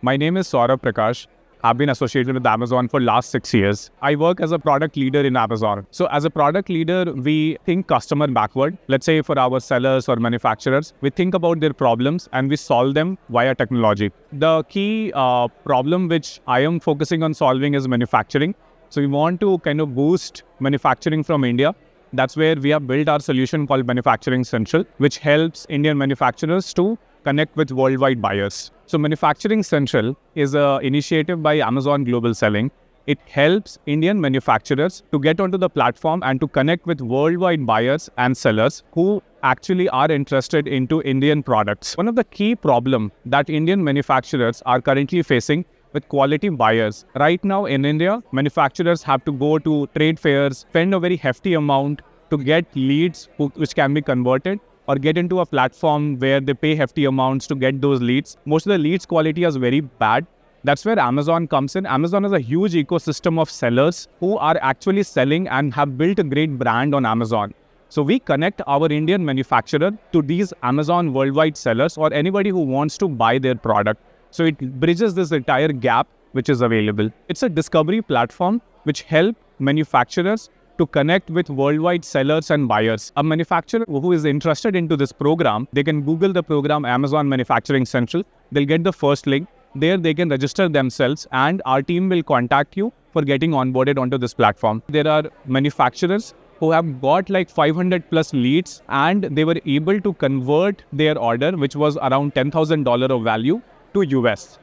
My name is Saurabh Prakash. I've been associated with Amazon for last 6 years. I work as a product leader in Amazon. So as a product leader, we think customer backward. Let's say for our sellers or manufacturers, we think about their problems and we solve them via technology. The key problem which I am focusing on solving is manufacturing. So we want to kind of boost manufacturing from India. That's where we have built our solution called Manufacturing Central, which helps Indian manufacturers to connect with worldwide buyers. So Manufacturing Central is an initiative by Amazon Global Selling. It helps Indian manufacturers to get onto the platform and to connect with worldwide buyers and sellers who actually are interested into Indian products. One of the key problems that Indian manufacturers are currently facing with quality buyers. Right now in India, manufacturers have to go to trade fairs, spend a very hefty amount to get leads which can be converted, or get into a platform where they pay hefty amounts to get those leads. Most of the leads quality is very bad. That's where Amazon comes in. Amazon is a huge ecosystem of sellers who are actually selling and have built a great brand on Amazon. So we connect our Indian manufacturer to these Amazon worldwide sellers or anybody who wants to buy their product. So it bridges this entire gap which is available. It's a discovery platform which helps manufacturers to connect with worldwide sellers and buyers. A manufacturer who is interested into this program, they can Google the program Amazon Manufacturing Central. They'll get the first link. There they can register themselves and our team will contact you for getting onboarded onto this platform. There are manufacturers who have got like 500 plus leads and they were able to convert their order, which was around $10,000 of value, to US.